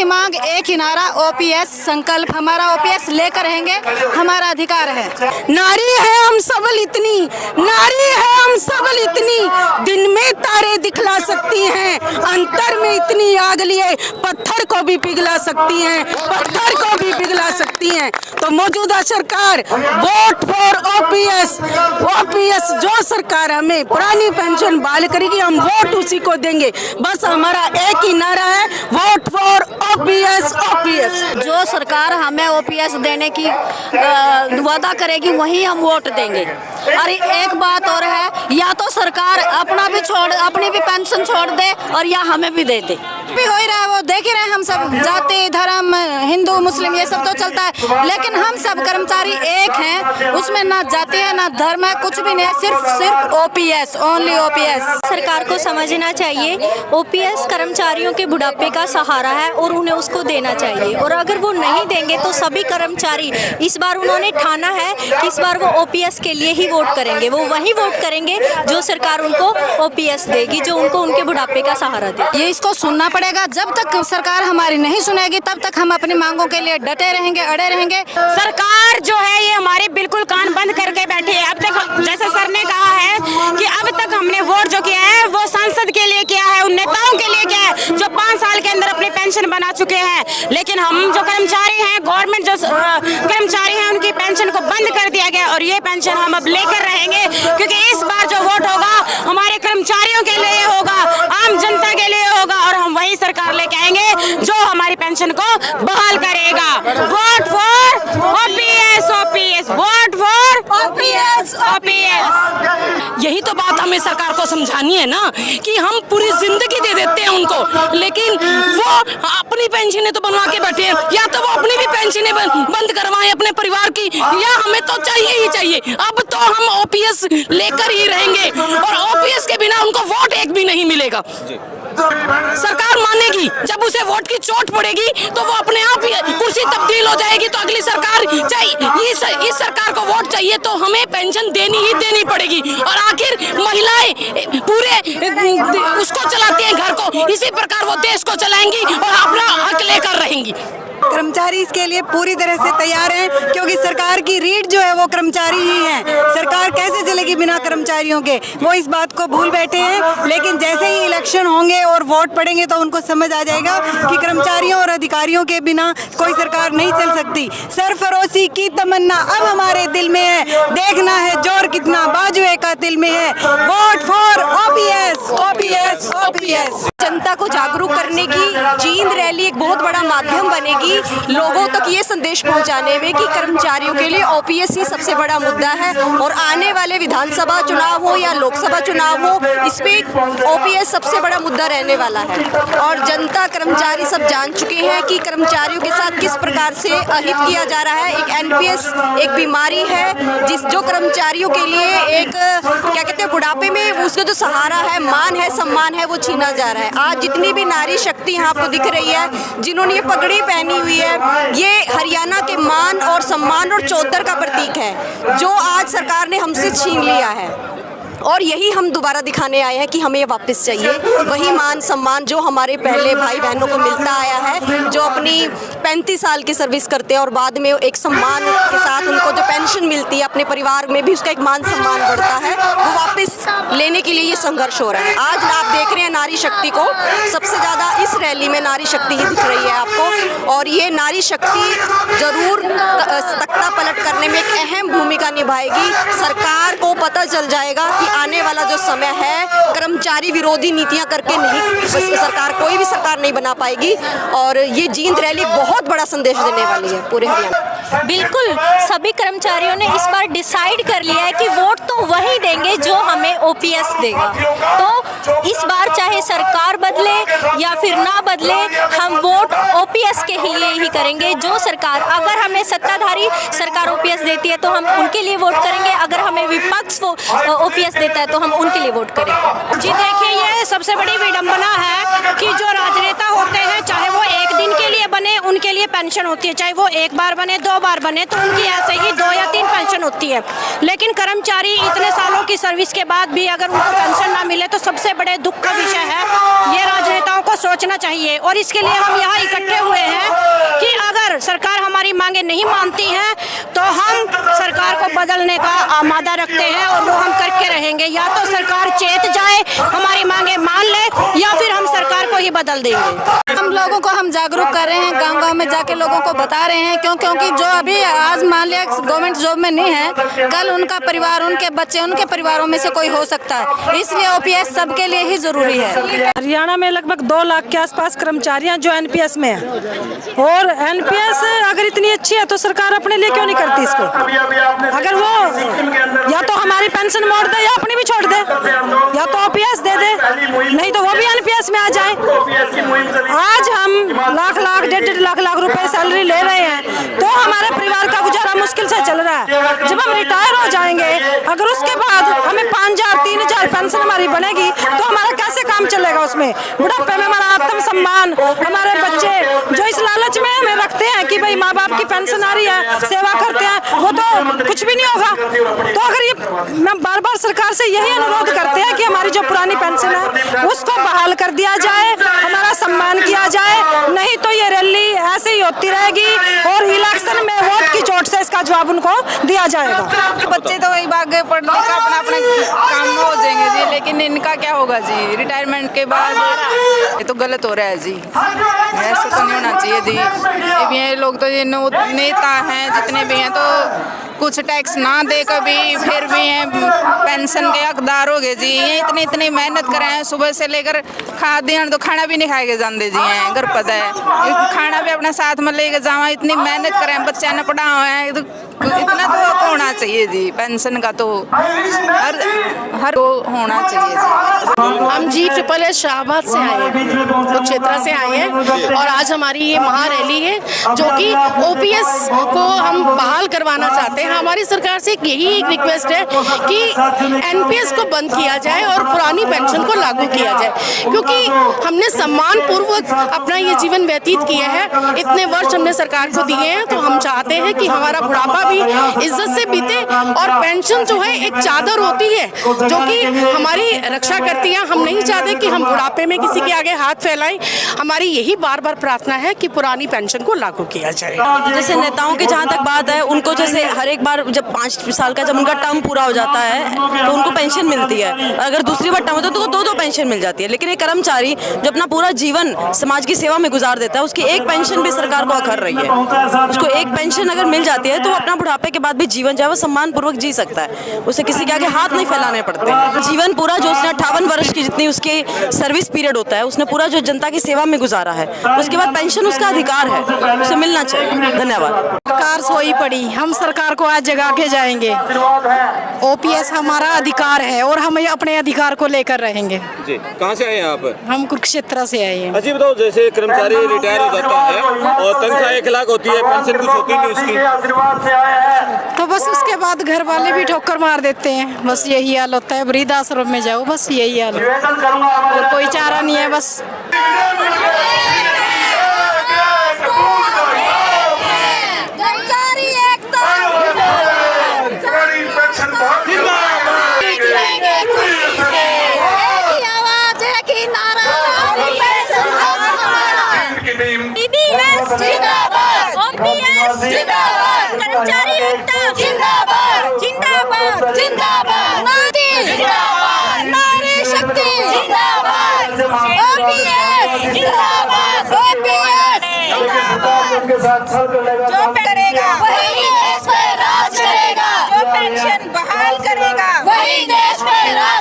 ही मांग, एक ही नारा, ओपीएस संकल्प। हमारा ओपीएस लेकर रहेंगे, हमारा अधिकार है। नारी है हम सबल इतनी, नारी है हम सबल इतनी, दिन में तारे दिखला सकती हैं, अंतर में इतनी आग लिए पत्थर को भी पिघला सकती हैं, पत्थर को भी पिघला सकती हैं। तो मौजूदा सरकार वोट फॉर ओपीएस, ओपीएस जो सरकार हमें पुरानी पेंशन बहाल करेगी हम वोट उसी को देंगे। बस हमारा एक ही नारा है, वोट फॉर ओपीएस, ओपीएस। जो सरकार हमें ओपीएस देने की वादा करेगी वही हम वोट देंगे। और एक बात और है, या तो सरकार अपनी भी पेंशन छोड़ दे और या हमें भी दे दे। भी हो ही रहा है, वो देख ही रहे हैं हम सब, जाति धर्म हिंदू मुस्लिम ये सब तो चलता है, लेकिन हम सब कर्मचारी एक हैं, उसमें ना जाति है ना धर्म है, कुछ भी नहीं है, सिर्फ ओपीएस, ओनली ओपीएस। सरकार को समझना चाहिए ओपीएस कर्मचारियों के बुढ़ापे का सहारा है और उन्हें उसको देना चाहिए। और अगर वो नहीं देंगे तो सभी कर्मचारी, इस बार उन्होंने ठाना है कि इस बार वो ओपीएस के लिए ही वोट करेंगे। वो वही वोट करेंगे जो सरकार उनको ओपीएस देगी, जो उनको उनके बुढ़ापे का सहारा दे। ये इसको सुनना पड़ेगा। जब तक सरकार हमारी नहीं सुनेगी तब तक हम अपनी मांगों के लिए डटे रहेंगे, अड़े रहेंगे। सरकार जो है ये हमारे बिल्कुल कान बंद करके बैठी है। अब तक जैसे सर ने कहा है कि अब तक हमने वोट जो किया है वो सांसद के लिए किया है, उन नेताओं के लिए किया है जो 5 साल के अंदर अपनी पेंशन बना चुके हैं। लेकिन हम जो कर्मचारी हैं, गवर्नमेंट जो कर्मचारी हैं, उनकी पेंशन को बंद कर दिया गया और ये पेंशन हम अब लेकर रहेंगे, क्योंकि इस बार जो वोट होगा हमारे कर्मचारियों के लिए होगा, आम जनता के लिए होगा और हम वही सरकार लेके आएंगे जो हमारी पेंशन को बहाल करेगा। Vote for OPS, OPS, vote for OPS, OPS. यही तो बात हमें सरकार को समझानी है ना, कि हम पूरी जिंदगी दे देते हैं उनको, लेकिन वो अपनी पेंशनें तो बनवा के बैठे हैं, या तो वो अपनी भी पेंशनें बंद करवाएं अपने परिवार की, या हमें तो चाहिए ही चाहिए। अब तो हम ओपीएस लेकर ही रहेंगे और ओपीएस के बिना उनको वोट एक भी नहीं मिलेगा। सरकार मानेगी, जब उसे वोट की चोट पड़ेगी तो वो अपने आप ही कुर्सी तब्दील हो जाएगी, तो अगली सरकार चाहिए, इस सरकार को वोट चाहिए तो हमें पेंशन देनी ही देनी पड़ेगी। और आखिर महिलाएं पूरे उसको चलाती हैं घर को, इसी प्रकार वो देश को चलाएंगी और अपना हक लेकर रहेंगी। कर्मचारी इसके लिए पूरी तरह से तैयार हैं, क्योंकि सरकार की रीढ़ जो है वो कर्मचारी ही है। सरकार कैसे चलेगी बिना कर्मचारियों के, वो इस बात को भूल बैठे हैं। लेकिन जैसे ही इलेक्शन होंगे और वोट पड़ेंगे तो उनको समझ आ जाएगा कि कर्मचारियों और अधिकारियों के बिना कोई सरकार नहीं चल सकती। सरफरोशी की तमन्ना अब हमारे दिल में है, देखना है जोर कितना बाजुए का दिल में है। Vote for OPS, OPS, OPS. जनता को जागरूक करने की जींद रैली एक बहुत बड़ा माध्यम बनेगी लोगों तक ये संदेश पहुंचाने में कि कर्मचारियों के लिए ओपीएस ही सबसे बड़ा मुद्दा है। और आने वाले विधानसभा चुनाव हो या लोकसभा चुनाव हो, इसमें ओपीएस सबसे बड़ा मुद्दा रहने वाला है। और जनता कर्मचारी सब जान चुके हैं कि कर्मचारियों के साथ किस प्रकार से अहित किया जा रहा है। एक एनपीएस एक बीमारी है जो कर्मचारियों के लिए एक क्या कहते हैं, बुढ़ापे में उसका जो सहारा है, मान है, सम्मान है, वो छीना जा रहा है। आज जितनी भी नारी शक्ति यहाँ आपको दिख रही है, जिन्होंने ये पगड़ी पहनी हुई है, ये हरियाणा के मान और सम्मान और चौधर का प्रतीक है, जो आज सरकार ने हमसे छीन लिया है। और यही हम दोबारा दिखाने आए हैं कि हमें वापस चाहिए वही मान सम्मान जो हमारे पहले भाई बहनों को मिलता आया है, जो अपनी 35 साल की सर्विस करते हैं और बाद में एक सम्मान के साथ उनको जो पेंशन मिलती है, अपने परिवार में भी उसका एक मान सम्मान बढ़ता है, वो वापस लेने के लिए ये संघर्ष हो रहा है। आज आप देख रहे हैं नारी शक्ति को, सबसे ज़्यादा इस रैली में नारी शक्ति ही दिख रही है आपको। और ये नारी शक्ति जरूर तख्ता पलट करने में एक अहम भूमिका निभाएगी। सरकार को पता चल जाएगा कि आने वाला जो समय है, कर्मचारी विरोधी नीतियां करके नहीं सरकार, कोई भी सरकार नहीं बना पाएगी। और ये जींद रैली बहुत बड़ा संदेश देने वाली है पूरे हरियाणा। बिल्कुल, सभी कर्मचारियों ने इस बार डिसाइड कर लिया है कि वोट तो वही देंगे जो हमें ओपीएस देगा। तो इस बार चाहे सरकार बदले या फिर ना बदले, हम वोट ओपीएस के लिए ही करेंगे। जो सरकार, अगर हमें सत्ताधारी सरकार ओपीएस देती है तो हम उनके लिए वोट करेंगे, अगर हमें विपक्ष ओपीएस देता है तो हम उनके लिए वोट करेंगे। जी देखिए, ये सबसे बड़ी विडंबना है कि जो राजनेता होते हैं, चाहे वो एक दिन के लिए बने, उनके के लिए पेंशन होती है, चाहे वो एक बार बने 2 बार बने, तो उनकी ऐसे ही 2 या 3 पेंशन होती है। लेकिन कर्मचारी इतने सालों की सर्विस के बाद भी अगर उनको पेंशन ना मिले तो सबसे बड़े दुख का विषय है। ये राजनेताओं को सोचना चाहिए और इसके लिए हम यहाँ इकट्ठे हुए हैं कि अगर सरकार हमारी मांगे नहीं मानती है तो हम सरकार को बदलने का आमादा रखते हैं और वो हम करके रहेंगे। या तो सरकार चेत जाए, हमारी मांगे मान ले, या फिर हम सरकार को ही बदल देंगे। हम लोगों को हम जागरूक कर रहे हैं, गांव-गांव में जाके लोगों को बता रहे हैं, क्योंकि जो अभी आज मान लिया गवर्नमेंट जॉब में नहीं है, कल उनका परिवार, उनके बच्चे, उनके परिवारों में से कोई हो सकता है, इसलिए ओपीएस सबके लिए ही जरूरी है। हरियाणा में लगभग 2 लाख के आसपास कर्मचारी जो एनपीएस में है, और एनपीएस अगर इतनी अच्छी है तो सरकार अपने लिए क्यों नहीं करती इसको? अगर वो या तो हमारी पेंशन मोड़ दे या अपनी भी छोड़ दे, या तो ओपीएस दे दे, नहीं तो वो भी एनपीएस में आ जाए। आज हम लाख लाख 1.5 लाख रुपए सैलरी ले रहे हैं तो हमारे परिवार का गुजारा मुश्किल से चल रहा है। जब हम रिटायर हो जाएंगे, अगर उसके बाद हमें 5,000 3,000 पेंशन हमारी बनेगी तो हमारा कैसे काम चलेगा? उसमें बुढ़ापे में हमारा आत्म सम्मान, हमारे बच्चे जो इस लालच में हमें रखते हैं कि भाई माँ बाप की पेंशन आ रही है, सेवा करते हैं, वो तो कुछ भी नहीं होगा। तो अगर ये मैं बार बार सरकार से यही अनुरोध करते हैं कि हमारी जो पुरानी पेंशन है उसको बहाल कर दिया जाए, हमारा सम्मान किया जाए, नहीं तो ये रैली ऐसे ही होती रहेगी और इलेक्शन में वोट की चोट से इसका जवाब उनको दिया जाएगा। बच्चे तो वही भाग गए पढ़ लिख अपना अपना काम में हो जाएंगे जी, लेकिन इनका क्या होगा जी रिटायरमेंट के बाद? ये तो गलत हो रहा है जी, ऐसा तो नहीं होना चाहिए जी। ये लोग तो ये नेता हैं जितने भी हैं तो कुछ टैक्स ना दे कभी, फिर भी हैं पेंशन के हकदार हो गए जी। ये इतनी मेहनत कर रहे हैं सुबह से लेकर खा दें तो खाना भी नहीं खाएंगे जानते जी हैं, अगर पता है खाना भी अपने साथ में लेके जावा, इतनी मेहनत कर रहे हैं, बच्चे ने पढ़ा हुआ है, तो इतना तो होना चाहिए जी। पेंशन का तो हर को होना चाहिए जी। हम जी ट्रिपल शाहबाद से आए हैं, कुरुक्षेत्र से आए हैं, और आज हमारी ये महारैली है जो कि ओपीएस को हम बहाल करवाना चाहते हैं। हमारी सरकार से यही एक रिक्वेस्ट है कि एनपीएस को बंद किया जाए और पुरानी पेंशन को लागू किया जाए, क्योंकि हमने सम्मान पूर्वक अपना ये जीवन व्यतीत किया है, इतने वर्ष हमने सरकार को दिए हैं, तो हम चाहते हैं कि हमारा बुढ़ापा भी इज्जत से बीते। और पेंशन जो है एक चादर होती है जो कि हमारी रक्षा करती है। हम नहीं चाहते कि हम बुढ़ापे में किसी के आगे हाथ फैलाएं। हमारी यही बार बार प्रार्थना है कि पुरानी पेंशन को लागू किया जाए। जैसे नेताओं की जहाँ तक बात है, उनको जैसे हर एक बार जब 5 साल का जब उनका टर्म पूरा हो जाता है तो उनको पेंशन मिलती है, अगर दूसरी बार टर्म होता है तो उनको 2 पेंशन मिल जाती है। लेकिन एक कर्मचारी जो अपना पूरा जीवन समाज की सेवा में गुजार देता है, उसकी एक पेंशन भी सरकार को अखर रही है। उसको एक पेंशन अगर मिल जाती है तो अपना बुढ़ापे के बाद भी जीवन जो है वो सम्मान पूर्वक जी सकता है, उसे किसी के आगे हाथ नहीं फैलाने पड़ते। जीवन पूरा जो उसने 58 वर्ष की जितनी उसकी सर्विस पीरियड होता है, उसने पूरा जो जनता की सेवा में गुजारा है, उसके बाद पेंशन उसका अधिकार है, उसे मिलना चाहिए। धन्यवाद। सरकार सोई पड़ी, हम सरकार को आज जगा के जाएंगे। ओपीएस हमारा अधिकार है और हम अपने अधिकार को लेकर रहेंगे। जी, कहाँ से आए हैं आप? हम कुरुक्षेत्र से आए हैं। अच्छा बताओ, जैसे कर्मचारी रिटायर हो जाता है और तनख्वाह 1 लाख होती है, पेंशन कुछ होती नहीं उसकी, तो बस उसके बाद घर वाले भी ठोकर मार देते हैं। बस यही हाल होता है, वृद्धाश्रम में जाओ, बस यही हाल है, और कोई चारा नहीं है। बस कर्मचारी एकता जिंदाबाद, जिंदाबाद, जिंदाबाद, नारी शक्ति जिंदाबाद, ओपीएस जिंदाबाद, ओपीएस जो करेगा वही देश पर राज करेगा, जो पेंशन बहाल करेगा वही देश पर राज